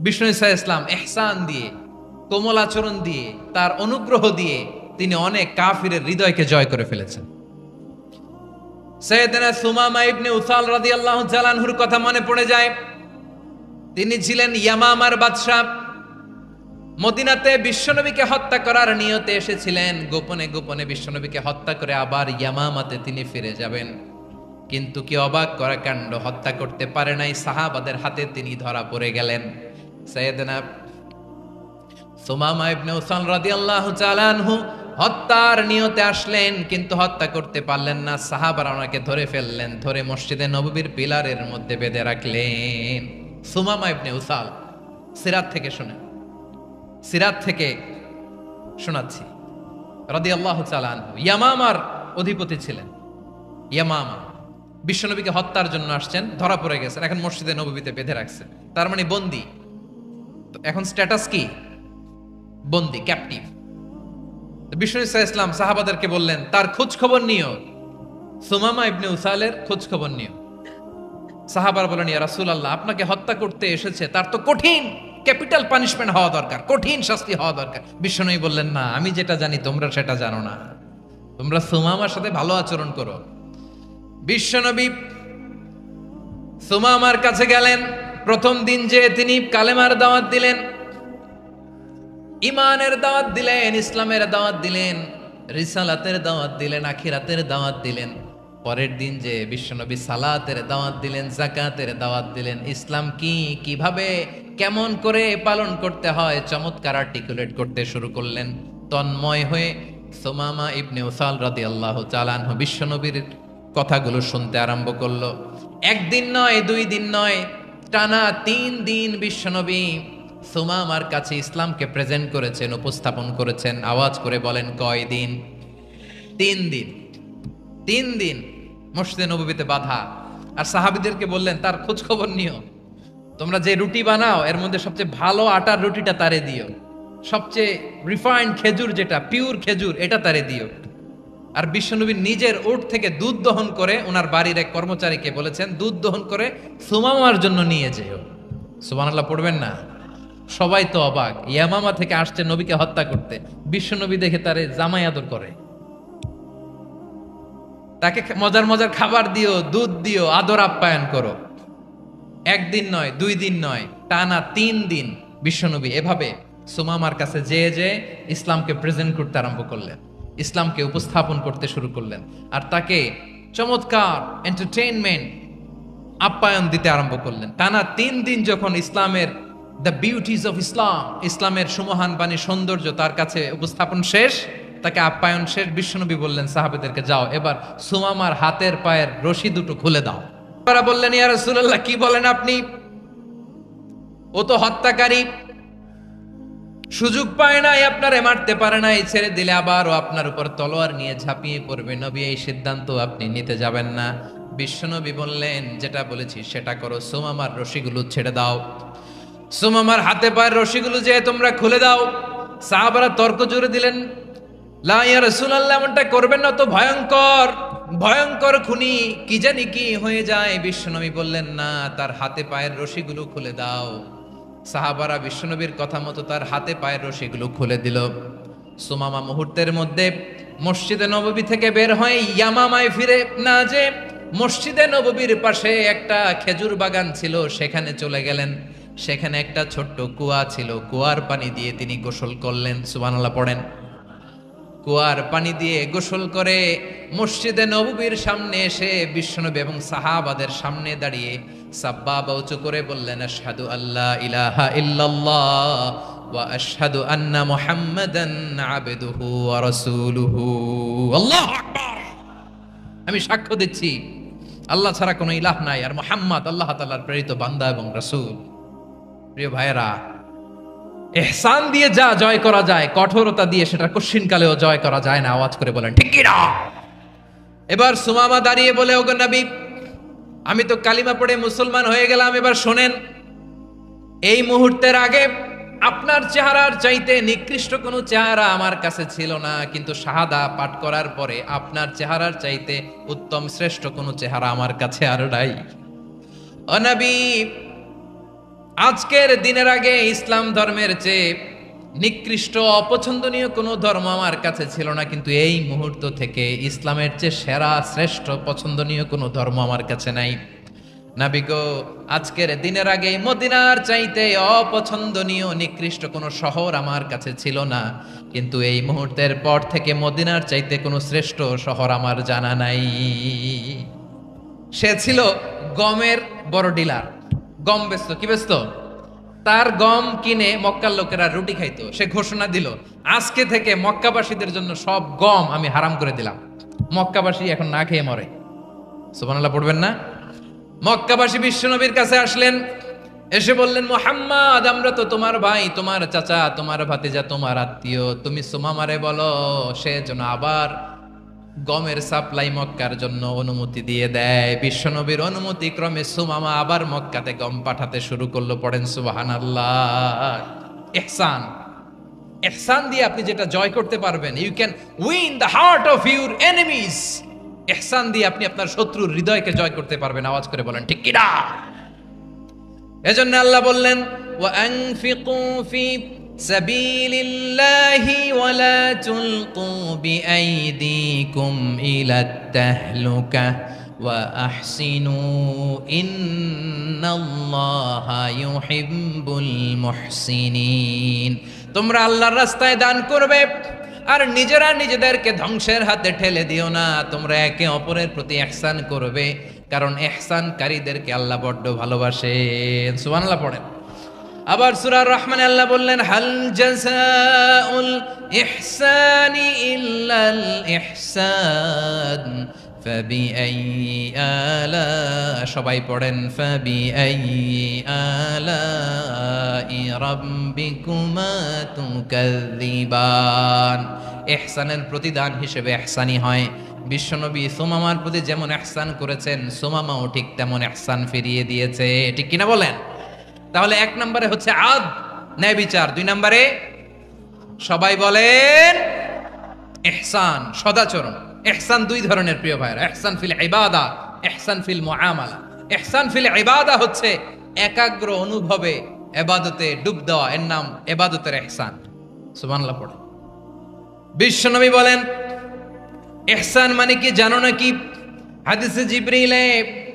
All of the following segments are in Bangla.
বিষ্ণু ঈসা ইসলাম ইহসান দিয়ে, কোমল আচরণ দিয়ে, তার অনুগ্রহ দিয়ে তিনি অনেক কাফিরের হৃদয়কে জয় করে ফেলেছেন। সাইয়েদনা সুমামা ইবনে উসাল রাদিয়াল্লাহু তাআলা আনহুর কথা মনে পড়ে যায়। তিনি ছিলেন ইয়ামামার বাদশা। মদিনাতে বিশ্বনবীকে হত্যা করার নিয়তে এসেছিলেন, গোপনে গোপনে বিশ্বনবীকে হত্যা করে আবার ইয়ামামাতে তিনি ফিরে যাবেন। কিন্তু কি অবাক করা কাণ্ড, হত্যা করতে পারে নাই, সাহাবাদের হাতে তিনি ধরা পড়ে গেলেন। সাইয়েদনা সুমামা ইবনে উসাল রাদিয়াল্লাহু তাআলা আনহু হত্যার নিয়তে আসলেন, কিন্তু হত্যা করতে পারলেন না। সাহাবারা ওনাকে ধরে ফেললেন, ধরে মসজিদে নববীর পিলারের মধ্যে বেঁধে রাখলেন। সুমামা ইবনে উসাল, সিরাত থেকে শুনেন, সিরাত থেকে শোনাচ্ছি। রাদিয়াল্লাহু তাআলা আনহু ইয়ামামার অধিপতি ছিলেন। ইয়ামামা বিশ্বনবীকে হত্যার জন্য আসছেন, ধরা পড়ে গেছেন, এখন মসজিদে নববীতে বেঁধে রাখছেন, তার মানে বন্দী। তো এখন স্ট্যাটাস কি? বন্দী, ক্যাপটিভ। বিষ্ণু ঈসা ইসলাম সাহাবাদেরকে বললেন তার খোঁজ খবর নিও, সুমামা ইবনে উসালের খোঁজ খবর নিও। সাহাবারা বলেন, ইয়া রাসূলুল্লাহ, আপনাকে হত্যা করতে এসেছে, তার তো কঠিন ক্যাপিটাল পানিশমেন্ট হওয়া দরকার, কঠিন শাস্তি হওয়া দরকার। বিশ্বনবী বললেন, না, আমি যেটা জানি তোমরা সেটা জানো না, তোমরা সুমামার সাথে ভালো আচরণ করো। বিশ্বনবী সুমামার কাছে গেলেন। প্রথম দিন যে তিনি কালেমার দাওয়াত দিলেন, ইমানের দাওয়াত দিলেন, ইসলামের দাওয়াত দিলেন, রিসালাতের দাওয়াত দিলেন, আখিরাতের দাওয়াত দিলেন। পরের দিন যে বিশ্বনবী সালাতের দাওয়াত দিলেন, যাকাতের দাওয়াত দিলেন, ইসলাম কি, কিভাবে, কেমন করে পালন করতে হয় চমৎকার আর্টিকুলেট করতে শুরু করলেন। তন্ময় হয়ে সুমামা ইবনে উসাল রাদিয়াল্লাহু তাআলা আনহু বিশ্বনবীর কথাগুলো শুনতে আরম্ভ করলো। একদিন নয়, দুই দিন নয়, টানা 3 দিন বিশ্বনবী সুমামার কাছে ইসলামকে প্রেজেন্ট করেছেন, উপস্থাপন করেছেন। আওয়াজ করে বলেন, কয় দিন? 3 দিন। 3 দিন মসজিদে নববীতে বাঁধা। আর সাহাবীদেরকে বললেন তার খোঁজ খবর নিও, তোমরা যে রুটি বানাও এর মধ্যে সবচেয়ে ভালো আটার রুটিটা তারে দিও, সবচেয়ে রিফাইন্ড খেজুর, যেটা পিওর খেজুর, এটা তারে দিও। আর বিশ্বনবী নিজের উট থেকে দুধ দহন করে ওনার বাড়ির এক কর্মচারীকে বলেছেন, দুধ দহন করে সুমামার জন্য নিয়ে যেও। সুবহানাল্লাহ পড়বেন না? সবাই তো অবাক, ইয়ামামা থেকে আসছে নবীকে হত্যা করতে, বিশ্বনবী দেখে তারে জামাই আদর করে, তাকে মজার মজার খাবার দিও, দুধ দিও, আদর আপ্যায়ন করো। একদিন নয়, 2 দিন নয়, টানা 3 দিন বিশ্বনবী এভাবে সুমামার কাছে যেয়ে ইসলামকে প্রেজেন্ট করতে আরম্ভ করলেন, ইসলামকে উপস্থাপন করতে শুরু করলেন। আর তাকে চমৎকার এন্টারটেইনমেন্ট, আপ্যায়ন দিতে আরম্ভ করলেন। টানা 3 দিন যখন ইসলামের দ্য বিউটিজ অফ ইসলাম, ইসলামের সুমহান বাণী, সৌন্দর্য তার কাছে উপস্থাপন শেষ, তাকে আপ্যায়ন শেষ, বিশ্বনবী বললেন সাহাবাদেরকে, যাও এবার সুমামার হাতের পায়ের রশি দুটো খুলে দাও। তারা বললেন, ইয়া রাসূলুল্লাহ, কি বলেন আপনি? ও তো হত্যাকারী, সুযোগ পায় নাই, আপনারে মারতে পারে নাই, ছেড়ে দিলে আবার ও আপনার উপর তলোয়ার নিয়ে ঝাঁপিয়ে পড়বে। নবী, এই সিদ্ধান্ত আপনি নিতে যাবেন না। বিশ্বনবী বললেন, যেটা বলেছি সেটা করো, সুমামার রশিগুলো ছেড়ে দাও, সুমামার হাতে পায়ের রশিগুলো যে তোমরা খুলে দাও। সাহাবারা তর্ক জুড়ে দিলেন, লা ইয়া রাসূলুল্লাহ, এমনটা করবেন না, তো ভয়ঙ্কর, ভয়ঙ্কর খুনি, কি জানি কি হয়ে যায়। বিশ্বনবী বললেন, না, তার হাতে পায়ের রশিগুলো খুলে দাও। সাহাবারা বিশ্বনবীর কথা মতো তার হাতে পায়ের রশিগুলো খুলে দিল। সুমামা মুহূর্তের মধ্যে মসজিদে নববী থেকে বের হয়ে ইয়ামামায় ফিরে না যে মসজিদে নববীর পাশে একটা খেজুর বাগান ছিল, সেখানে চলে গেলেন। সেখানে একটা ছোট্ট কুয়া ছিল, কুয়ার পানি দিয়ে তিনি গোসল করলেন। সুবহানাল্লাহ পড়েন। কুয়ার পানি দিয়ে গোসল করে মসজিদে নববীর সামনে এসে বিশ্বনবী এবং সাহাবাদের সামনে দাঁড়িয়ে সাব্বাবা উঁচু করে বললেন, আশহাদু আল্লা ইলাহা ইল্লাল্লাহ ওয়া আশহাদু আন্না মুহাম্মাদান আবদুহু ওয়া রাসূলুহু। আল্লাহু আকবার। আমি সাক্ষ্য দিচ্ছি আল্লাহ ছাড়া কোনো ইলাহ নাই, আর মুহাম্মদ আল্লাহ তাআলার প্রেরিত বান্দা এবং রাসূল। প্রিয় ভাইয়েরা, ইহসান দিয়ে যা জয় করা যায়, কঠোরতা দিয়ে সেটা কঠিনকালেও জয় করা যায় না। আওয়াজ করে বলেন, ঠিক কি না? এবার সুমামা দাঁড়িয়ে বলে, ওগো নবী, আমি তো কালিমা পড়ে মুসলমান হয়ে গেলাম, এবার শোনেন, এই মুহূর্তের আগে আপনার চেহারার চাইতে নিকৃষ্ট কোনো চেহারা আমার কাছে ছিল না, কিন্তু শাহাদা পাঠ করার পরে আপনার চেহারার চাইতে উত্তম শ্রেষ্ঠ কোনো চেহারা আমার কাছে আর নাই। ও নবী, আজকের দিনের আগে ইসলাম ধর্মের চেয়ে নিকৃষ্ট অপছন্দনীয় কোনো ধর্ম আমার কাছে ছিল না, কিন্তু এই মুহূর্ত থেকে ইসলামের চেয়ে সেরা শ্রেষ্ঠ পছন্দনীয় কোনো ধর্ম আমার কাছে নাই। নাবি গো, আজকের দিনের আগে মদিনার চাইতে অপছন্দনীয় নিকৃষ্ট কোনো শহর আমার কাছে ছিল না, কিন্তু এই মুহূর্তের পর থেকে মদিনার চাইতে কোনো শ্রেষ্ঠ শহর আমার জানা নাই। সে ছিল গমের বড় ডিলার, গম বেচতো। কি বেচতো? তার গম কিনে মক্কার লোকেরা রুটি খাইতো। সে ঘোষণা দিল, আজকে থেকে মক্কাবাসীদের জন্য সব গম আমি হারাম করে দিলাম, মক্কাবাসী এখন না খেয়ে মরে। সুবহানাল্লাহ পড়বেন না? মক্কাবাসী বিশ্বনবীর কাছে আসলেন, এসে বললেন, মুহাম্মদ, আমরা তো তোমার ভাই, তোমার চাচা, তোমার ভাতিজা, তোমার আত্মীয়, তুমি সুমামারে বলো সে যেন আবার গমের সাপ্লাই মক্কার জন্য অনুমতি দিয়ে দেয়। বিশ্বনবীর অনুমতি ক্রমে সুমামা আবার মক্কাতে গম পাঠাতে শুরু করলো। পড়েন সুবহানাল্লাহ। ইহসান, ইহসান দিয়ে আপনি যেটা জয় করতে পারবেন, you can win the heart of your enemies. ইহসান দিয়ে আপনি আপনার শত্রুর হৃদয়কে জয় করতে পারবেন। আওয়াজ করে বলেন ঠিক কিনা? এজন্য আল্লাহ বললেন, ওয়া আনফিকু ফি সাবিলিল্লাহি ওয়া লা তুলকু বিআইদিকুম ইলাত তাহলুকা ওয়া আহসিনু ইন্নাল্লাহা ইউহিব্বুল মুহসিনিন। তোমরা আল্লাহর রাস্তায় দান করবে আর নিজেরা নিজেদেরকে ধ্বংসের হাতে ঠেলে দিও না। তোমরা একে অপরের প্রতি ইহসান করবে, কারণ ইহসানকারীদেরকে আল্লাহ বড্ড ভালোবাসেন। সুবহানাল্লাহ পড়েন। আবার সূরা রহমানে আল্লাহ বললেন, হাল জাযাউল ইহসানি ইল্লাল ইহসান ফাবিআইয়ি আলা, সবাই পড়েন, ফাবিআইয়ি আলাই রাব্বিকুমা তুকাযযিবান। ইহসানের প্রতিদান হিসেবে ইহসানি হয়। বিশ্বনবী সুমামার প্রতি যেমন ইহসান করেছেন, সুমামাও ঠিক তেমন ইহসান ফিরিয়ে দিয়েছে। ঠিক কিনা বলেন? তাহলে এক নম্বরে হচ্ছে আদ, ন্যায় বিচার। দুই নম্বরে সবাই বলেন ইহসান, সদাচরণ। ইহসান দুই ধরনের প্রিয় ভাইরা, ইহসান ফিল ইবাদা, ইহসান ফিল মুআমালা। ইহসান ফিল ইবাদা হচ্ছে একাগ্র অনুভবে ইবাদতে ডুব দেওয়া, এর নাম ইবাদতের ইহসান। সুবহানাল্লাহ পড়ে। বিশ্বনবী বলেন ইহসান মানে কি জানো নাকি? হাদিসে জিবরিলে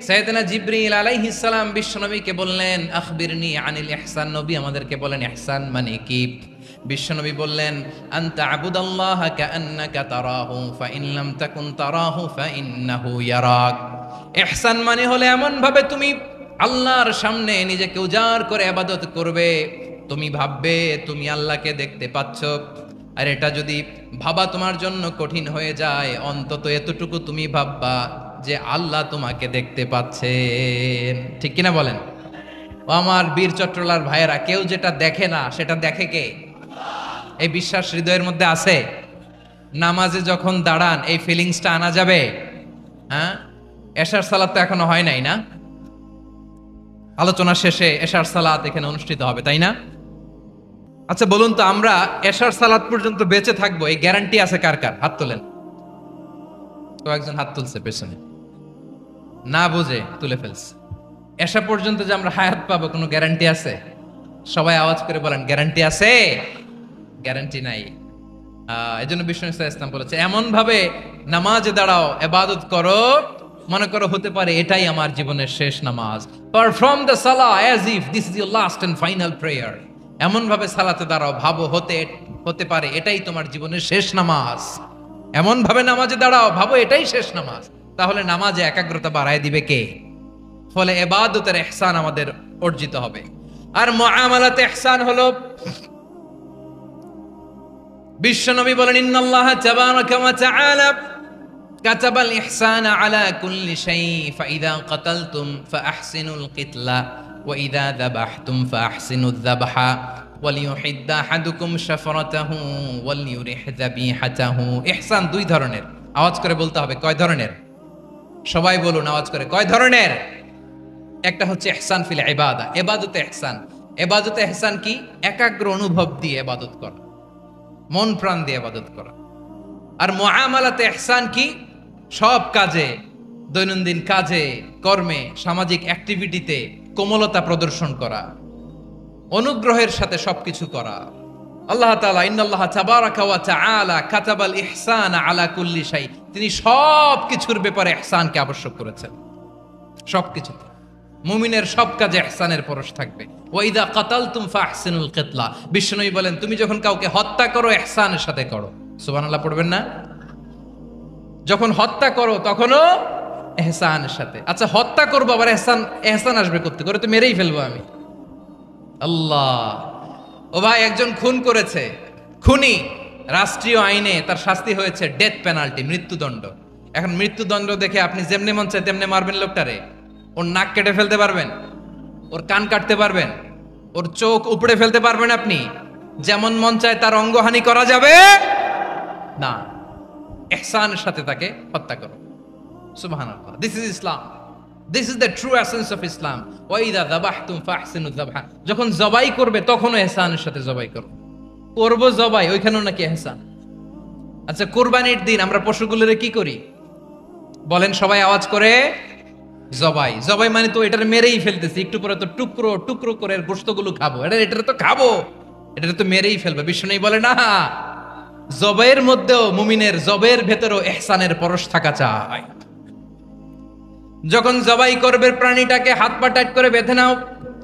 সাইয়েদনা জিবরিল আলাইহিস সালাম বিশ্বনবীকে বললেন, আখবিরনি আনিল ইহসান। নবী আমাদেরকে বলেন ইহসান মানে কি? বিশ্বনবী বললেন, আনতা আবুদাল্লাহা কাআন্নাকা তারাহু ফাইন লাম তাকুন তারাহু ফাইন্নাহু ইয়ারাক। ইহসান মানে হলো এমন ভাবে তুমি আল্লাহর সামনে নিজেকে উজাড় করে ইবাদত করবে, তুমি ভাববে তুমি আল্লাহকে দেখতে পাচ্ছ। আর এটা যদি ভাবা তোমার জন্য কঠিন হয়ে যায়, অন্তত এতটুকু তুমি ভাববা যে আল্লাহ তোমাকে দেখতে পাচ্ছেন। ঠিক কিনা বলেন? ও আমার বীর চট্টলার ভাইয়েরা, কেউ যেটা দেখে না সেটা দেখে কে? এই বিশ্বাস হৃদয়ের মধ্যে আছে? নামাজে যখন দাঁড়ান এই ফিলিংসটা আনা যাবে? হ্যাঁ, এশার সালাত তো এখনো হয় নাই না? আলোচনা শেষে এশার সালাত এখানে অনুষ্ঠিত হবে, তাই না? আচ্ছা বলুন তো, আমরা এশার সালাত পর্যন্ত বেঁচে থাকবো এই গ্যারান্টি আছে কার কার? হাত তোলেন। তো একজন হাত তুলছে পেছনে, না বুঝে তুলে ফেলছে। এশা পর্যন্ত যে আমরা হায়াত পাবো কোনো গ্যারান্টি আছে? সবাই আওয়াজ করে বলেন, গ্যারান্টি আছে? গ্যারান্টি নাই। এই জন্য বিষ্ণু ইসলাম বলেছে, এমন ভাবে নামাজে দাঁড়াও, ইবাদত করো, মনে করো হতে পারে এটাই আমার জীবনের শেষ নামাজ। Perform the salah as if this is your last and final prayer. এমন ভাবে সালাতে দাঁড়াও, ভাবো হতে পারে এটাই তোমার জীবনের শেষ নামাজ। এমন ভাবে নামাজে দাঁড়াও, ভাবো এটাই শেষ নামাজ। তাহলে নামাজে একাগ্রতা বাড়ায় দিবে কে? ফলে ইবাদতের ইহসান আমাদের অর্জিত হবে। আর মুআমালাতে ইহসান হলো, বিশ্বনবী বলেন, ইন্নাল্লাহা তাবারাকা ওয়া তাআলা কাতাবাল ইহসানা আলা কুল্লি শাই ফাইদা কাতালতুম ফাআহসিনুল কিতলা ওয়া ইযা যাবাহতুম ফাআহসিনুয যাবহা ওয়ালিয়ুহিদ্দা আহাদুকুম শাফরাতাহু ওয়ালিয়ুরিহ যাবিহাতাহু। ইহসান দুই ধরনের। আওয়াজ করে বলতে হবে কয় ধরনের? সবাই বলুন আওয়াজ করে, কয় ধরনের? একটা হচ্ছে ইহসান ফিল ইবাদা, ইবাদতে ইহসান। ইবাদতে ইহসান কি? একাগ্র অনুভব দিয়ে ইবাদত করা, মন প্রাণ দিয়ে ইবাদত করা। আর মুআমালাতে ইহসান কি? সব কাজে, দৈনন্দিন কাজে, কর্মে, সামাজিক অ্যাক্টিভিটিতে কোমলতা প্রদর্শন করা, অনুগ্রহের সাথে সবকিছু করা। আল্লাহ তাআলা ইন্নাল্লাহ তাবারাকা ওয়া তাআলা কাতাবাল ইহসান আলা কুল্লি শাই, তিনি সবকিছুর ব্যাপারে ইহসানকে আবশ্যক করেছেন। সবকিছু মুমিনের সব কাজে ইহসানের পরশ থাকবে। ওয়া ইযা কাতালতুম ফাহসিনুল কিতলা, বিশ্বনবী বলেন তুমি যখন কাউকে হত্যা করো ইহসানের সাথে করো। সুবহানাল্লাহ পড়বেন না? যখন হত্যা করো তখনও ইহসানের সাথে। আচ্ছা হত্যা করবো আবার ইহসান আসবে করতে করে, তো মেরেই ফেলবো আমি। আল্লাহ, ও ভাই একজন খুন করেছে, খুনি রাষ্ট্রীয় আইনে তার শাস্তি হয়েছে ডেথ পেনাল্টি, মৃত্যুদণ্ড। এখন মৃত্যুদণ্ড দেখে আপনি যেমনে মন চায় তেমনে মারবেন লোকটারে? ওর নাক কেটে ফেলতে পারবেন? ওর কান কাটতে পারবেন? ওর চোখ উপড়ে ফেলতে পারবেন আপনি? যেমন মন চায় তার অঙ্গহানি করা যাবে না। ইহসানের সাথে তাকে হত্যা করো। সুবহানাল্লাহ, this is Islam, this is the true essence of Islam. ওয়া ইযা যাবাহতুম ফাহসিনু যাবহা, যখন জবাই করবে তখনও ইহসানের সাথে জবাই করো। করব জবাই, ওইখানেও নাকি ইহসান। আচ্ছা কুরবানির দিন আমরা পশুগুলোরে কি করি বলেন? সবাই আওয়াজ করে জবাই। জবাই মানে তো এটার মেরেই ফেলতেছি, একটু পরে তো টুকরো টুকরো করে গোশতগুলো খাবো, এটা তো খাবো, এটা তো মেরেই ফেলবে। বিষ্ণু বলে না, জবাইয়ের মধ্যেও মুমিনের জবের ভেতরেও ইহসানের পরশ থাকা চাই। যখন জবাই করবে প্রাণীটাকে হাত পা টাইট করে বেঁধে নাও,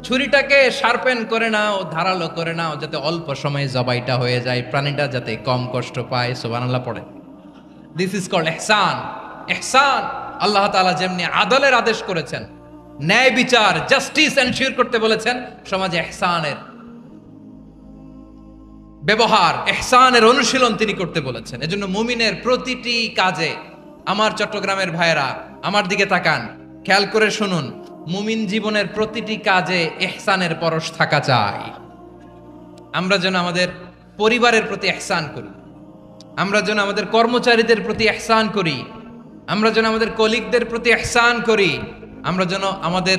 ছুরিটাকে শার্পেন করে নাও, ধারালো করে নাও, যাতে অল্প সময়ে জবাইটা হয়ে যায়, প্রাণীটা যাতে কম কষ্ট পায়। সুবহানাল্লাহ পড়ে। দিস ইজ কল্ড ইহসান। ইহসান আল্লাহ তাআলা যেমনি আদলের আদেশ করেছেন, ন্যায় বিচার জাস্টিস এনশিওর করতে বলেছেন, সমাজে ইহসানের ব্যবহার, ইহসানের অনুশীলন তিনি করতে বলেছেন। এজন্য মুমিনের প্রতিটি কাজে, আমার চট্টগ্রামের ভাইয়েরা আমার দিকে তাকান, খেয়াল করে শুনুন, মুমিন জীবনের প্রতিটি কাজে ইহসানের পরশ থাকা চাই। আমরা যেন আমাদের পরিবারের প্রতি ইহসান করি, আমরা যেন আমাদের কর্মচারীদের প্রতি ইহসান করি, আমরা যেন আমাদের কলিগদের প্রতি ইহসান করি, আমরা যেন আমাদের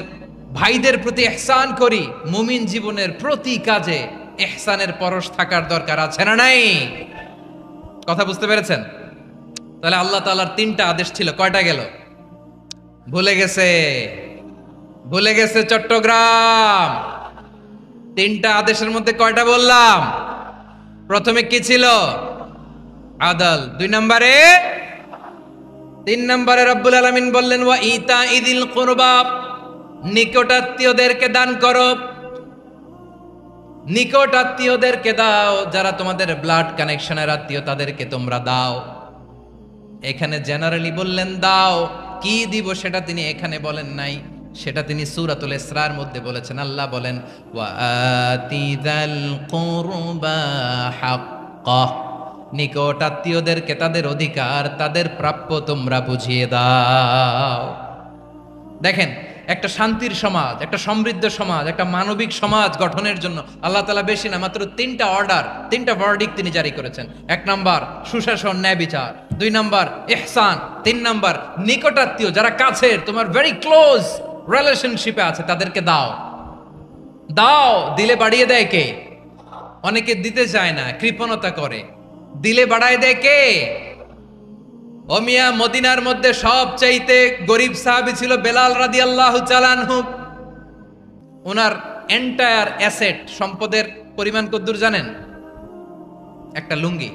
ভাইদের প্রতি ইহসান করি। মুমিন জীবনের প্রতি কাজে ইহসানের পরশ থাকার দরকার আছে না নাই? কথা বুঝতে পেরেছেন? তাহলে আল্লাহ তাআলার তিনটা আদেশ ছিল, কয়টা গেল? ভুলে গেছে, ভুলে গেছে চট্টগ্রাম। তিনটা আদেশের মধ্যে কয়টা বললাম? প্রথমে কি ছিল? আদল। 2 নম্বরে, 3 নম্বরে রব্বুল আলামিন বললেন ওয়া ইতা ইদিল কুরবা, নিকটাত্মীয়দেরকে দান করো। নিকট আত্মীয়দেরকে দাও, যারা তোমাদের ব্লাড কানেকশনের আত্মীয় তাদেরকে তোমরা দাও। এখানে জেনারেলি বললেন দাও, কি দিব সেটা তিনি এখানে বলেন নাই, সেটা তিনি সূরাতুল ইসরার মধ্যে বলেছেন। আল্লাহ বলেন ওয়া আতিযাল কুরবা হাক্কাহ, নিকট আত্মীয়দেরকে তাদের অধিকার, তাদের প্রাপ্য তোমরা বুঝিয়ে দাও। দেখেন, একটা শান্তির সমাজ, একটা সমৃদ্ধ সমাজ, একটা মানবিক সমাজ গঠনের জন্য আল্লাহ তাআলা বেশি না, মাত্র 3টা অর্ডার, 3টা ভার্ডিক্ট তিনি জারি করেছেন। 1 নাম্বার সুশাসন, ন্যায় বিচার। 2 নাম্বার ইহসান। 3 নাম্বার নিকটাত্মীয়, যারা কাছের, তোমার ভেরি ক্লোজ রিলেশনশিপে আছে, তাদেরকে দাও। দাও, দিলে বাড়িয়ে দেয় কে? অনেকে দিতে চায় না, কৃপণতা করে। দিলে বাড়ায় দেয় কে? ও মিয়া, মদিনার মধ্যে সবচাইতে গরিব সাহাবী ছিল বেলাল রাদিয়াল্লাহু তাআলা আনহু। ওনার এন্টায়ার অ্যাসেট, সম্পদের পরিমাণ কতদূর জানেন? একটা লুঙ্গি।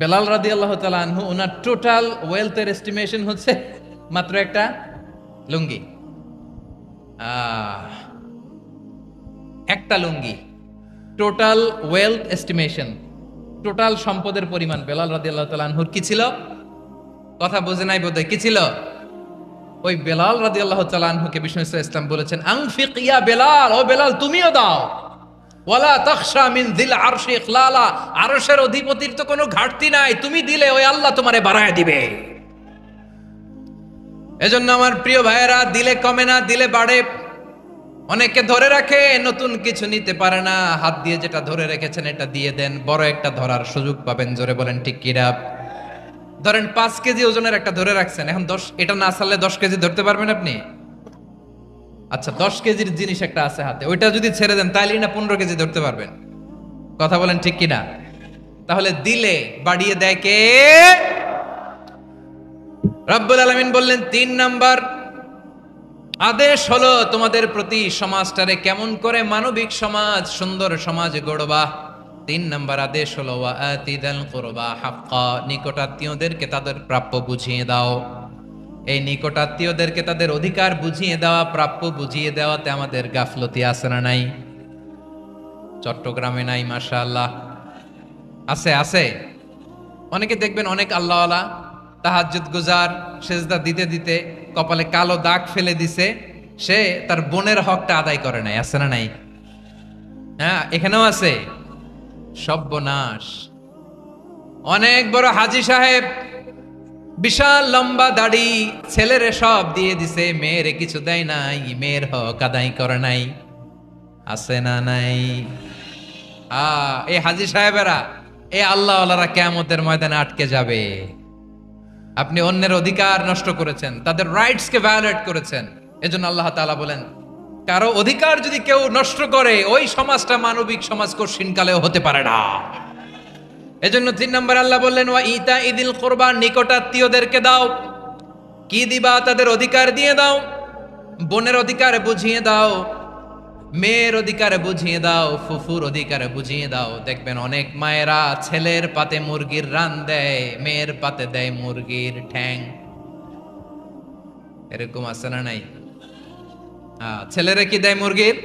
বেলাল রাদিয়াল্লাহু তাআলা আনহু, ওনার টোটাল ওয়েলথের এস্টিমেশন হচ্ছে মাত্র একটা লুঙ্গি। একটা লুঙ্গি, টোটাল ওয়েলথ এস্টিমেশন, টোটাল সম্পদের পরিমাণ বেলাল রাদিয়াল্লাহু তাআলা আনহুর কি ছিল? কথা বুঝে নাই বোধহয়। কি ছিল? ওই বেলাল রাদিয়াল্লাহু তাআলা আনহুকে বিষ্ণু ইসলাম বলেছেন আনফিক ইয়া বেলাল, ও বেলাল তুমিও দাও। ওয়ালা তাখশা মিন যিল আরশি ইখলালা, আরশের অধিপতির তো কোনো ঘাটতি নাই, তুমি দিলে ওই আল্লাহ তোমারে বাড়ায় দিবে। এজন্য আমার প্রিয় ভাইয়েরা, দিলে কমে না, দিলে বাড়ে। অনেকে ধরে রাখে, নতুন কিছু নিতে পারে না, হাত দিয়ে যেটা ধরে রেখেছেন এটা দিয়ে দেন, বড় একটা ধরার সুযোগ পাবেন। জোরে বলেন ঠিক কিনা? ধরেন 5 কেজি ওজনের একটা ধরে রাখছেন, এখন 10, এটা না ছাড়লে 10 কেজি ধরতে পারবেন আপনি? আচ্ছা 10 কেজির জিনিস একটা আছে হাতে, ওইটা যদি ছেড়ে দেন তাইলে না 15 কেজি ধরতে পারবেন? কথা বলেন ঠিক কিনা? তাহলে দিলে বাড়িয়ে দেয় কে? রব্বুল আলামিন বললেন 3 নাম্বার আদেশ হলো তোমাদের প্রতি সমাজটারে কেমন করে মানবিক সমাজ, সুন্দর সমাজ গড়বা। 3 নাম্বার আদেশ হলো ওয়া আতিদাল কুরবা হাক্কা, নিকটাত্মীয়দেরকে তাদের প্রাপ্য বুঝিয়ে দাও। এই নিকটাত্মীয়দেরকে তাদের অধিকার বুঝিয়ে দেওয়া, প্রাপ্য বুঝিয়ে দেওয়াতে আমাদের গাফলতি আছে না নাই? চট্টগ্রামে নাই? মাশাআল্লাহ আছে, আছে। অনেকে দেখবেন অনেক আল্লাহওয়ালা তাহাজ্জুদ গুজার, সেজদা দিতে দিতে কপালে কালো দাগ ফেলে দিছে, সে তার বোনের হকটা আদায় করে নাই। আছে না নাই? হ্যাঁ, এখানেও আছে। সর্বনাশ। অনেক বড় হাজী সাহেব, বিশাল লম্বা দাড়ি, ছেলেরে সব দিয়ে দিছে, মেয়েরে কিছু দেয় নাই, মেয়ের হক আদায় করে নাই। আছে না নাই? এই হাজী সাহেবেরা, এই আল্লাহওয়ালারা কিয়ামতের ময়দানে আটকে যাবে। আপনি অন্যের অধিকার নষ্ট করেছেন, তাদের রাইটস কে ভায়োলেট করেছেন। এজন্য আল্লাহ তাআলা বলেন, কারো অধিকার যদি কেউ নষ্ট করে, ওই সমাজটা মানবিক সমাজ কঠিনকালেও হতে পারে না। এজন্য 3 নম্বর আল্লাহ বললেন ওয়া ইতা ইদিল কুরবা, নিকটাত্মীয়দেরকে দাও। কি দিবা? তাদের অধিকার দিয়ে দাও। বোনের অধিকার বুঝিয়ে দাও, মেয়ের অধিকার বুঝিয়ে দাও, ফুফুর অধিকার বুঝিয়ে দাও। দেখবেন অনেক মায়েরা ছেলের পাতে মুরগির রান দেয়, মেয়ের পাতে দেয় মুরগির ঠ্যাং। এরকম আছে না নাই? ছেলেরা কি দেয়? মুরগির।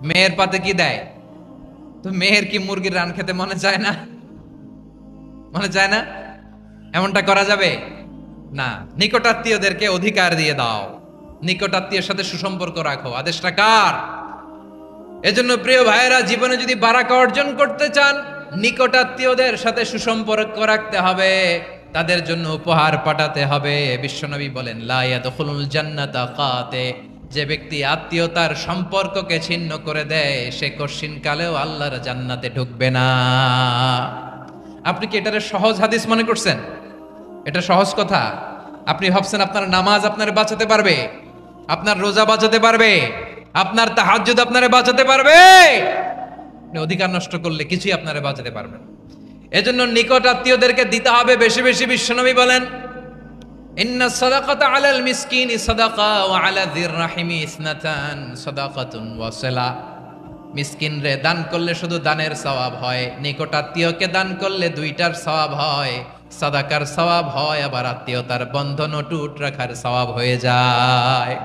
মেয়ের পাতে কি দেয়? তো মেয়ের কি মুরগির রান খেতে মনে চায় না? মনে চায় না? এমনটা করা যাবে না। নিকটাত্মীয়দেরকে অধিকার দিয়ে দাও, নিকটাত্মীয়ের সাথে সুসম্পর্ক রাখো। আদেশটা কার? এজন্য প্রিয় ভাইয়েরা, জীবনে যদি বারাকা অর্জন করতে চান, নিকটাত্মীয়দের সাথে সুসম্পর্ক রাখতে হবে, তাদের জন্য উপহার পাঠাতে হবে। বিশ্বনবী বলেন লা ইয়াদখুলুল জান্নাতা কাতে, যে ব্যক্তি আত্মীয়তার সম্পর্ককে ছিন্ন করে দেয়, সে কঠিনকালেও আল্লাহর জান্নাতে ঢুকবে না। আপনি কি এটারে সহজ হাদিস মনে করছেন? এটা সহজ কথা? আপনি ভাবছেন আপনার নামাজ আপনারে বাঁচাতে পারবে, আপনার রোজা বাঁচাতে পারবে, আপনার তাহাজ্জুদ আপনারে বাঁচাতে পারবে? অধিকার নষ্ট করলে কিছুই আপনারে বাঁচাতে পারবে না। এজন্য নিকট আত্মীয়দেরকে দিতে হবে বেশি বেশি। বিশ্বনবী বলেন ইন্না সাদাকাতা আলাল মিসকিনি সাদাকা ওয়া আলা যির রাহিমি ইসনাতান সাদাকাতুন ওয়া সিলা। মিসকিনরে দান করলে শুধু দানের সওয়াব হয়, নিকট আত্মীয়কে দান করলে 2টার সওয়াব হয়, সাদাকার সওয়াব হয়, আবার আত্মীয়তার বন্ধন অটুট রাখার সওয়াব হয়ে যায়।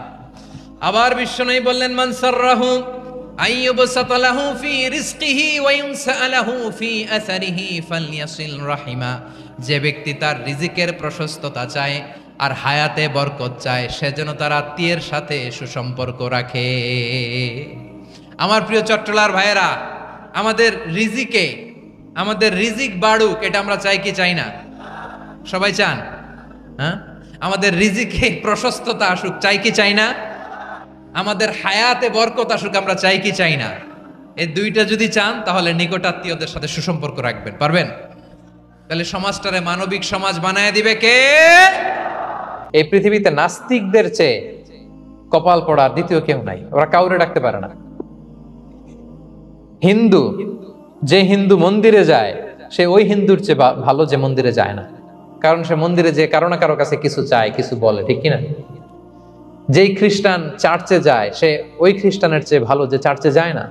আবার বিশ্বনবী বললেন মান সাররাহু আইয়ুবসাতা লাহু ফি রিজকিহি ওয়া ইউনসা লাহু ফি আসারিহি ফালইয়াসিল রাহিমা, যে ব্যক্তি তার রিজিকের প্রশস্ততা চায় আর হায়াতে বরকত চায়, সে যেন তার আত্মীয়ের সাথে সুসম্পর্ক রাখে। আমার প্রিয় চট্টলার ভাইয়েরা, আমাদের রিজিক বাড়ুক, এটা আমরা চাই কি চাই না? সবাই চান? হ্যাঁ, আমাদের রিজিকে প্রশস্ততা আসুক, চাই কি চাই না? আমাদের হায়াতে বরকত আসুক, আমরা চাই কি চাই না? এই 2টা যদি চান, তাহলে নিকটাত্মীয়দের সাথে সুসম্পর্ক রাখবেন, পারবেন? তাহলে সমাজটারে মানবিক সমাজ বানায় দিবে কে? এই পৃথিবীতে নাস্তিকদের চেয়ে কপাল পড়ার দ্বিতীয় কেউ নাই। ওরা কাউরে ডাকতে পারে না। যে হিন্দু মন্দিরে যায়, সে ওই হিন্দুর চেয়ে ভালো যে মন্দিরে যায় না। কারণ সে মন্দিরে যে কারো না কারো কাছে কিছু চায়, কিছু বলে, ঠিক কিনা? যেই খ্রিস্টান চার্চে যায়, সে ওই খ্রিস্টানের চেয়ে ভালো যে চার্চে যায় না।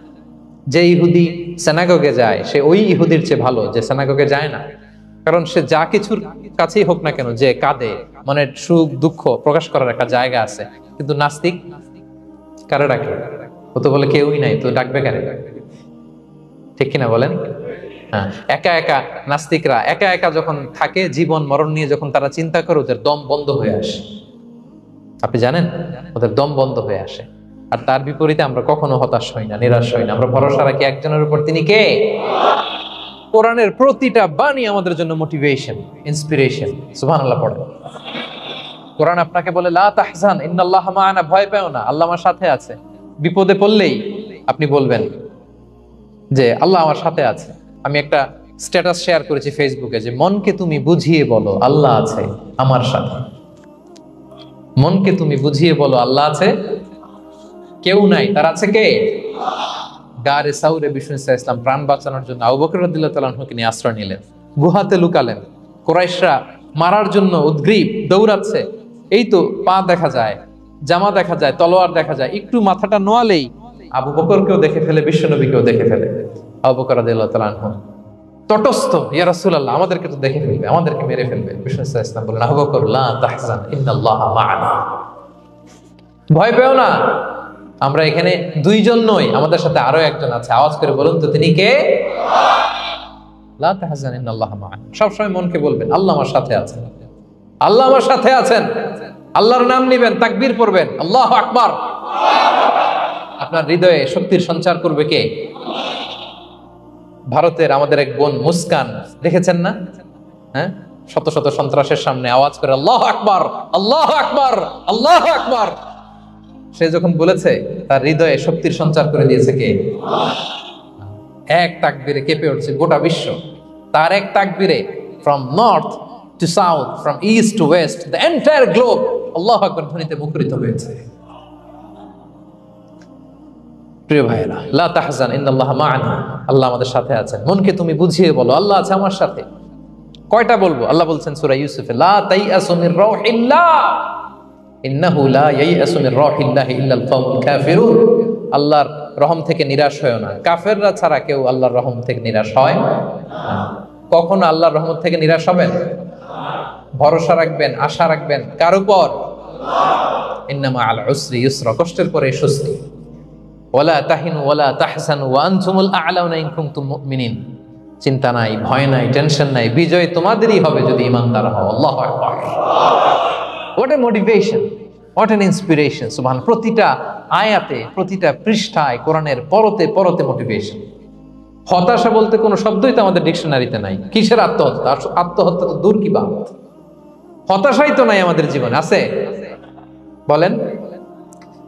যে ইহুদি সিনাগগে যায়, সে ওই ইহুদির চেয়ে ভালো যে সিনাগগে যায় না। কারণ সে যা কিছুর কাছেই হোক না কেন, যে কাঁদে, মানে সুখ দুঃখ প্রকাশ করার একটা জায়গা আছে। কিন্তু নাস্তিক কারে ডাকে? ও তো বলে কেউই নাই, তো ডাকবে কারে? ঠিক কিনা বলেন? হ্যাঁ, একা একা নাস্তিকরা একা একা যখন থাকে, জীবন মরণ নিয়ে যখন তারা চিন্তা করে, ওদের দম বন্ধ হয়ে আসে। আপনি জানেন, ওদের দম বন্ধ হয়ে আসে। আর তার বিপরীতে আমরা কখনো হতাশ হই না, নিরাশ হই না। আমরা ভরসা রাখি একজনের উপর, তিনি কে? কোরআনের প্রতিটা বাণী আমাদের জন্য মোটিভেশন, ইন্সপিরেশন। সুবহানাল্লাহ পড়ে। কোরআন আপনাকে বলে লা তাহজান ইন্নাল্লাহা মা'ানা, ভয় পেও না, আল্লাহ আমার সাথে আছে। বিপদে পড়লেই আপনি বলবেন যে আল্লাহ আমার সাথে আছে। আমি একটা স্ট্যাটাস শেয়ার করেছি ফেসবুকে যে মনকে তুমি বুঝিয়ে বলো আল্লাহ আছে আমার সাথে। মনকে তুমি বুঝিয়ে বলো আল্লাহ আছে, কেউ নাই, তার আছে কে? গারে সাউরে বিষ্ণু ইসলাম প্রাণ বাঁচানোর জন্য আবু বকর রাদিয়াল্লাহু তাআলা আনহুকে নিয়ে আশ্রয় নিলেন, গুহাতে লুকালেন। কুরাইশরা মারার জন্য উদ্গ্রীব, দৌড়াচ্ছে। এই তো পা দেখা যায়, জামা দেখা যায়, তলোয়ার দেখা যায়, একটু মাথাটা নোয়ালেই আবু বকরকেও দেখে ফেলে, বিশ্বনবীকেও দেখে ফেলে। আবু বকর রাদিয়াল্লাহু তাআলা আনহু তটস্থ, ইয়া রাসূলুল্লাহ আমাদেরকে তো দেখে ফেলবে, আমাদেরকে মেরে ফেলবে। বিষ্ণু সাল্লাল্লাহু আলাইহি ওয়াসাল্লাম বললেন, আবু বকর লা তাহজান ইন্নাল্লাহা মা'ানা, ভয় পেও না, আমরা এখানে দুইজন নই, আমাদের সাথে আরো একজন আছে। আওয়াজ করে বলুন তো তিনি কে? লা তাহজান ইন্নাল্লাহা মা'ানা। সব সময় মনকে বলবেন আল্লাহ আমার সাথে আছেন, আল্লাহ আমার সাথে আছেন। আল্লাহর নাম নিবেন, তাকবীর পড়বেন, আল্লাহু আকবার। আপনার হৃদয়ে শক্তির সঞ্চার করবে কে? ভারতের আমাদের এক বোন মুস্কান, দেখেছেন না? হ্যাঁ, শত শত সন্ত্রাসের সামনে আওয়াজ করে আল্লাহু আকবার, আল্লাহু আকবার, আল্লাহু আকবার। সে যখন বলেছে, তার হৃদয়ে শক্তির সঞ্চার করে দিয়েছে কে? এক তাকবীরে কেঁপে উঠছে গোটা বিশ্ব। তার এক তাকবীরে from north to south, from east to west, the entire globe আল্লাহু আকবার ধ্বনিতে মুখরিত হয়েছে। প্রিয় ভাইরা, লা তাহজান ইন্নাল্লাহা মা'ানা, আল্লাহ আমাদের সাথে আছেন। মনকে তুমি বুঝিয়ে বলো আল্লাহ আছে আমার সাথে। কয়টা বলবো? আল্লাহ বলছেন সূরা ইউসুফে, লা তাইয়াসু মির রাউহিল্লাহ ইন্নাহু লা ইয়াইয়াসু মির রাউহিল্লাহি ইল্লাল কওমুল কাফিরুন। আল্লাহর রহম থেকে নিরাশ হয়ো না, কাফেররা ছাড়া কেউ আল্লাহর রহম থেকে নিরাশ হয় না। কখন আল্লাহর রহমত থেকে নিরাশ হবেন? ভরসা রাখবেন, আশা রাখবেন কার উপর? ইন্নামা আল উসরি ইউসরা, কষ্টের পরে স্বস্তি। ওয়ালা তাহিনু ওয়ালা তাহজানু ওয়া আনতুমুল আ'লাউনা ইন কুনতুম মুমিনিন। চিন্তা নাই, ভয় নাই, টেনশন নাই, বিজয় তোমাদেরই হবে যদি ঈমানদার হও। আল্লাহু আকবার। What a motivation, what an inspiration. সুবহান। প্রতিটা আয়াতে, প্রতিটা পৃষ্ঠায় কোরআনের পরতে পরতে মোটিভেশন। হতাশা বলতে কোনো শব্দই তো আমাদের ডিকশনারিতে নাই। কিসের আত্মহত্যা? আত্মহত্যা তো দূর কি বাত, হতাশাই তো নাই আমাদের জীবনে। আছে? বলেন।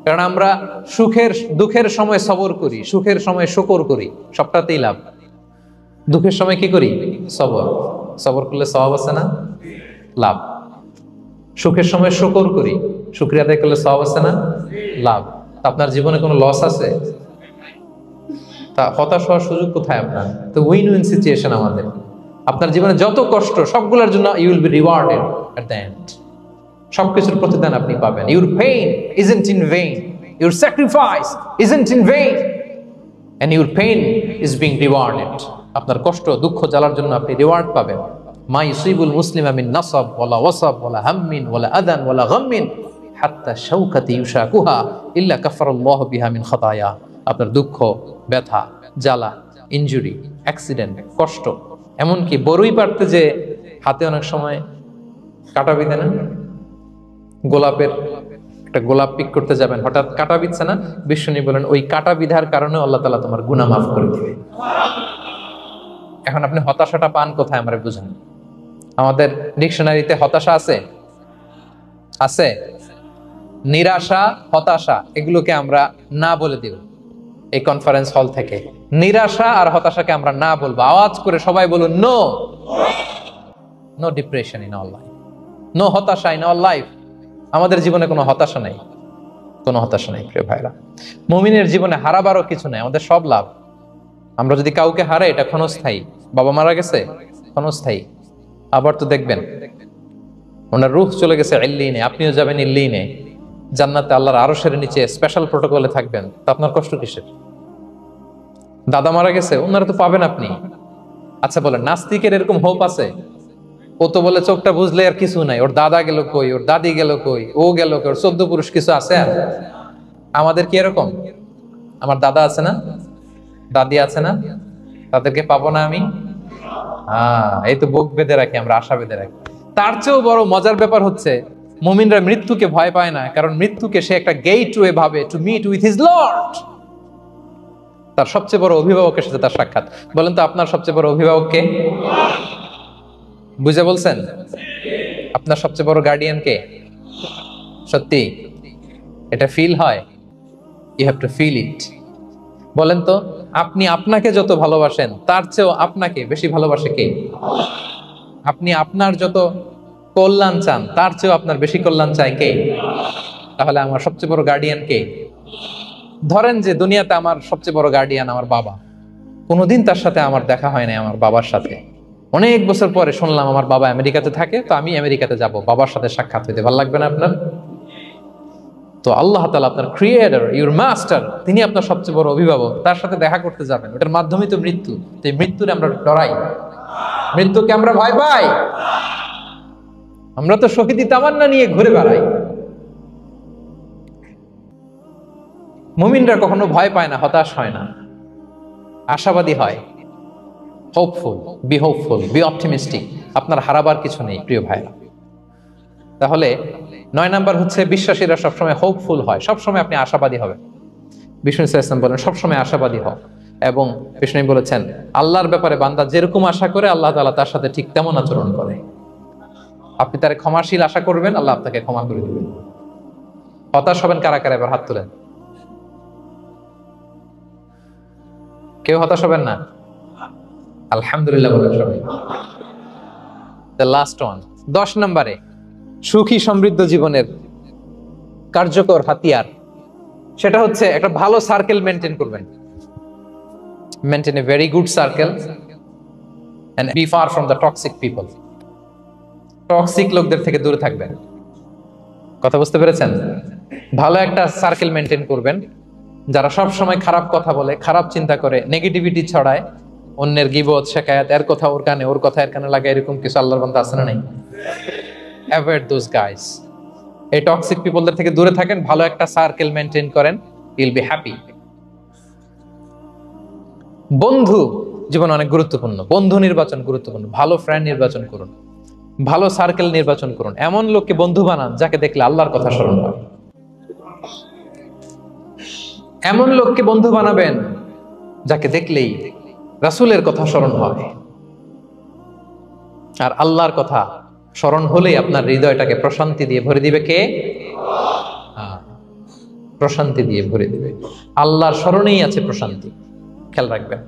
কারণ আমরা সুখের দুঃখের সময় সবর করি, সুখের সময় শুকর করি, সবটাতেই লাভ। দুঃখের সময় কি করি? সবর। সবর করলে সওয়াব আছে না? লাভ। সুখের সময় শুকর করি, শুকরিয়া আদায় করলে সওয়াব আছে না? লাভ। আপনার জীবনে কোনো লস আছে? তা হতাশ হওয়ার সুযোগ কোথায় আপনার? তো উইন উইন সিচুয়েশন আমাদের। আপনার জীবনে যত কষ্ট, সবগুলোর জন্য you will be rewarded at the end. সবকিছুর প্রতিদান আপনি পাবেন। Your pain isn't in vain, your sacrifice isn't in vain, and your pain is being rewarded. আপনার কষ্ট, দুঃখ জ্বালার জন্য আপনি রিওয়ার্ড পাবেন। মা ইউসিবুল মুসলিমা মিন নাসাব ওয়ালা ওয়াসাব ওয়ালা হাম্মিন ওয়ালা আদান ওয়ালা গাম্মিন হাত্তা শাওকাতি ইউশাকুহা ইল্লা কাফারাল্লাহু বিহা মিন খাতায়া। আপনার দুঃখ, ব্যথা, জ্বালা, ইনজুরি, অ্যাক্সিডেন্ট, কষ্ট, এমনকি বড়ই পারতে যে হাতে অনেক সময় কাটা বিঁধে না, গোলাপের একটা গোলাপ পিক করতে যাবেন, হঠাৎ কাটা বিঁধছে না, বিশ্বনী বলেন ওই কাটা বিধার কারণে আল্লাহ তাআলা তোমার গুনাহ মাফ করে দিবে। এখন আপনি হতাশাটা পান কোথায় আমরা বুঝেন? আমাদের ডিকশনারিতে হতাশা আছে? আছে? নিরাশা, হতাশা এগুলোকে আমরা না বলে দিব এই কনফারেন্স হল থেকে। নিরাশা আর হতাশাকে আমরা না বলবো। আওয়াজ করে সবাই বলুন, no. No depression in our life, no hotasha in our life. আমাদের জীবনে কোনো হতাশা নেই, কোনো হতাশা নেই। প্রিয় ভাইরা, মুমিনের জীবনে হারাবারও কিছু নেই, আমাদের সব লাভ। আমরা যদি কাউকে হারাই এটা ক্ষণস্থায়ী। বাবা মারা গেছে, ক্ষণস্থায়ী। আবার তো দেখবেন ওনার রূহ চলে গেছে ইল্লিনে, আপনিও যাবেন ইল্লিনে, জান্নাতে আল্লাহর আরশের নিচে স্পেশাল প্রটোকলে থাকবেন। তা আপনার কষ্ট কিসের? দাদা মারা গেছে, ওনারা তো পাবেন আপনি। আচ্ছা বলেন, নাস্তিকের এরকম হোপ আছে? ও তো বলে চোখটা বুঝলে আর কিছু নাই, ওর দাদা গেল কই, ওর দাদি গেল কই, ও গেল কই, ওর 14 পুরুষ কিছু আছে? আর আমাদের কি এরকম? আমার দাদা আছে না, দাদি আছে না, তাদেরকে পাবো না আমি? এই তো বুক বেঁধে রাখি আমরা, আশা বেঁধে রাখি। তার চেয়েও বড় মজার ব্যাপার হচ্ছে মুমিনরা মৃত্যুকে ভয় পায় না, কারণ মৃত্যুকে সে একটা গেটওয়ে ভাবে to meet with his lord. তার সবচেয়ে বড় অভিভাবকের সাথে তার সাক্ষাৎ। বলেন তো আপনার সবচেয়ে বড় অভিভাবক কে? বুঝে বলছেন? আপনার সবচেয়ে বড় গার্ডিয়ান কে? সত্যি এটা ফিল হয়? You have to feel it. বলেন তো, আপনি আপনাকে যত ভালোবাসেন তার চেয়েও আপনাকে বেশি ভালোবাসে কে? আপনি আপনার যত কল্যাণ চান তার চেয়েও আপনার বেশি কল্যাণ চায় কে? তাহলে আমার সবচেয়ে বড় গার্ডিয়ান কে? ধরেন যে দুনিয়াতে আমার সবচেয়ে বড় গার্ডিয়ান আমার বাবা। কোনোদিন তার সাথে আমার দেখা হয় না, আমার বাবার সাথে। অনেক বছর পরে শুনলাম আমার বাবা আমেরিকাতে থাকে, তো আমি আমেরিকাতে যাব, বাবার সাথে সাক্ষাৎ হইতে ভালো লাগবে না আপনার? তো আল্লাহ তাআলা আপনার ক্রিয়েটর, ইউর মাস্টার, তিনি আপনার সবচেয়ে বড় অভিভাবক, তার সাথে দেখা করতে যাবেন, ওটার মাধ্যমেই তো মৃত্যু। তো এই মৃত্যুরে আমরা ডরাই, মৃত্যুকে আমরা ভয় পাই, আমরা তো শহীদি তামান্না নিয়ে ঘুরে বেড়াই। মুমিনরা কখনো ভয় পায় না, হতাশ হয় না, আশাবাদী হয়। Hopeful, B hopeful, B optimistic. আপনার হারাবার কিছু নেই প্রিয় ভাইরা। তাহলে 9 নাম্বার হচ্ছে বিশ্বাসীরা সবসময় হোপফুল হয়, সবসময় আপনি আশাবাদী হবেন। বিষ্ণু ইসলাম বলেন সবসময় আশাবাদী হও, এবং বিষ্ণু বলেছেন আল্লাহর ব্যাপারে বান্দা যেরকম আশা করে আল্লাহ তাআলা তার সাথে ঠিক তেমন আচরণ করে। আপনি তার ক্ষমাশীল আশা করবেন, আল্লাহ আপনাকে ক্ষমা করে দিবেন। হতাশ হবেন কারা কারা? এবার হাত তোলেন। কেউ হতাশ হবেন না? আলহামদুলিল্লাহ বলেন সবাই। দ্য লাস্ট ওয়ান, 10 নম্বরে সুখী সমৃদ্ধ জীবনের কার্যকর হাতিয়ার, সেটা হচ্ছে একটা ভালো সার্কেল মেনটেন করবেন। Maintain a very good circle and be far from the toxic people. Toxic লোকদের থেকে দূরে থাকবেন। কথা বুঝতে পেরেছেন? ভালো একটা সার্কেল মেনটেন করবেন, যারা সব সময় খারাপ কথা বলে, খারাপ চিন্তা করে, নেগেটিভিটি ছড়ায়, অন্যের গীবত শিকায়াত, এর কথা ওর কানে, ওর কথা এর কানে লাগে, এরকম কিছু আল্লাহর বান্দা আছে না নাই? Avoid those guys. এই টক্সিক পিপলদের থেকে দূরে থাকেন, ভালো একটা সার্কেল মেনটেন করেন, ইউল বি হ্যাপি। বন্ধু জীবন অনেক গুরুত্বপূর্ণ, বন্ধু নির্বাচন গুরুত্বপূর্ণ। ভালো ফ্রেন্ড নির্বাচন করুন, ভালো সার্কেল নির্বাচন করুন, এমন লোককে বন্ধু বানান যাকে দেখলে আল্লাহর কথা স্মরণ হয়। এমন লোককে বন্ধু বানাবেন যাকে দেখলেই রাসূলের কথা স্মরণ হয়। আর আল্লাহর কথা স্মরণ হলেই আপনার হৃদয়টাকে প্রশান্তি দিয়ে ভরে দিবে কে? প্রশান্তি দিয়ে ভরে দিবে। আল্লাহর স্মরণেই আছে প্রশান্তি, খেয়াল রাখবেন।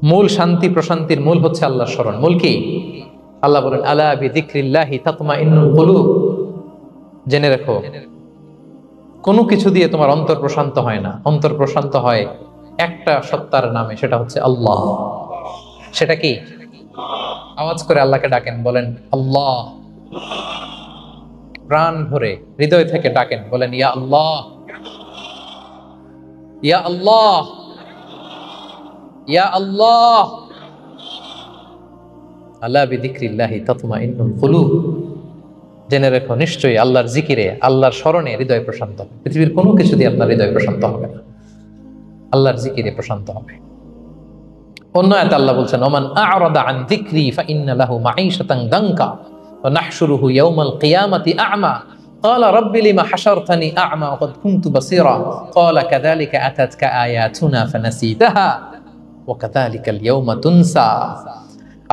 মূল শান্তি প্রশান্তির মূল হচ্ছে আল্লাহর স্মরণ। মূল কি? আল্লাহ বলেন আলা বিযিকরিল্লাহি তাতমাইন্নুল কুলুব। জেনে রাখো, কোনো কিছু দিয়ে তোমার অন্তর প্রশান্ত হয় না, অন্তর প্রশান্ত হয় একটা সত্তার নামে, সেটা হচ্ছে আল্লাহ। সেটা কি? আওয়াজ করে আল্লাহকে ডাকেন, বলেন আল্লাহ। প্রাণ ভরে হৃদয় থেকে ডাকেন, বলেন ইয়া আল্লাহ, ইয়া আল্লাহ, ইয়া আল্লাহ। আলা বিযিকরিল্লাহি তাতমাইন্নুল কুলুব। জেনে রেখো, নিশ্চয়ই আল্লাহর জিকিরে, আল্লাহর স্মরণে হৃদয় প্রশান্ত হবে। পৃথিবীর কোনো কিছু দিয়ে আপনার হৃদয় প্রশান্ত হবে না, আল্লাহর জিকিরে প্রশান্ত হবে। অন্য আয়াতে আল্লাহ বলছেন ওমান আ'রাদা আন যিকরি ফাইন্না লাহু মাঈশাতান দানকা ওয়া নাহশুরুহু ইয়াওমাল কিয়ামাতি আ'মা ক্বালা রাব্বি লিমা হাশারতানি আ'মা ওয়া ক্বাদ কুনতু বাসীরা ক্বালা কাযালিকা আতাতকা আয়াতুনা ফানাসিতাহা ওয়া কাযালিকাল ইয়াওমা তুনসা।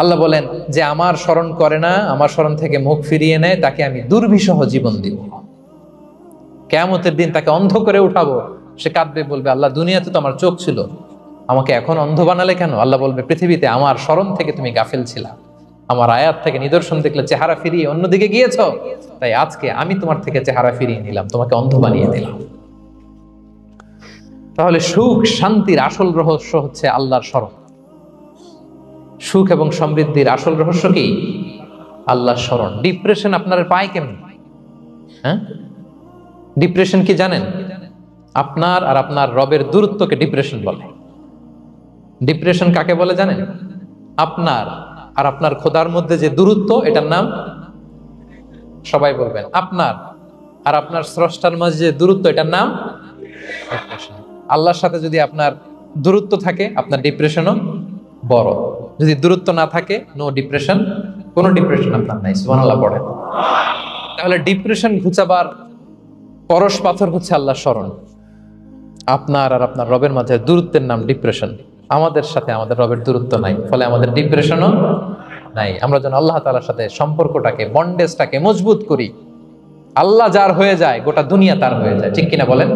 আল্লাহ বলেন যে আমার স্মরণ করে না, আমার স্মরণ থেকে মুখ ফিরিয়ে নেয়, তাকে আমি দুর্বিষহ জীবন দিব। কিয়ামতের দিন তাকে অন্ধ করে উঠাবো, সে কাঁদবে, বলবে আল্লাহ দুনিয়াতে তো আমার চোখ ছিল, আমাকে এখন অন্ধ বানালে কেন? আল্লাহ বলবে পৃথিবীতে আমার স্মরণ থেকে তুমি গাফেল ছিলা, আমার আয়াত থেকে নিদর্শন দেখলে চেহারা ফিরিয়ে অন্যদিকে গিয়েছ, তাই আজকে আমি তোমার থেকে চেহারা ফিরিয়ে নিলাম, তোমাকে অন্ধ বানিয়ে দিলাম। তাহলে সুখ শান্তির আসল রহস্য হচ্ছে আল্লাহর স্মরণ। সুখ এবং সমৃদ্ধির আসল রহস্য কি? আল্লাহর স্মরণ। ডিপ্রেশন আপনার পায় কেমন? হ্যাঁ, ডিপ্রেশন কি জানেন? আপনার আর আপনার রবের দূরত্বকে ডিপ্রেশন বলে। ডিপ্রেশন কাকে বলে জানেন? আপনার আর আপনার খোদার মধ্যে যে দূরত্ব, এটার নাম, সবাই বলবেন, আপনার আর আপনার স্রষ্টার মাঝে যে দূরত্ব, এটার নাম ডিপ্রেশন। আল্লাহর সাথে যদি আপনার দূরত্ব থাকে, আপনার ডিপ্রেশনও বড়। যদি দূরত্ব না থাকে, নো ডিপ্রেশন, কোনো ডিপ্রেশন আপনার নাই। সুবহানাল্লাহ পড়েন। তাহলে ডিপ্রেশন ঘুচাবার পরশ পাথর হচ্ছে আল্লাহর স্মরণ। আপনার আর আপনার রবের মাঝে দূরত্বের নাম ডিপ্রেশন। আমাদের সাথে আমাদের রবের দূরত্ব নাই, ফলে আমাদের ডিপ্রেশনও নাই। আমরা যেন আল্লাহ তাআলার সাথে সম্পর্কটাকে, বন্ডেজটাকে মজবুত করি। আল্লাহ যার হয়ে যায়, গোটা দুনিয়া তার হয়ে যায়। ঠিক কিনা বলেন?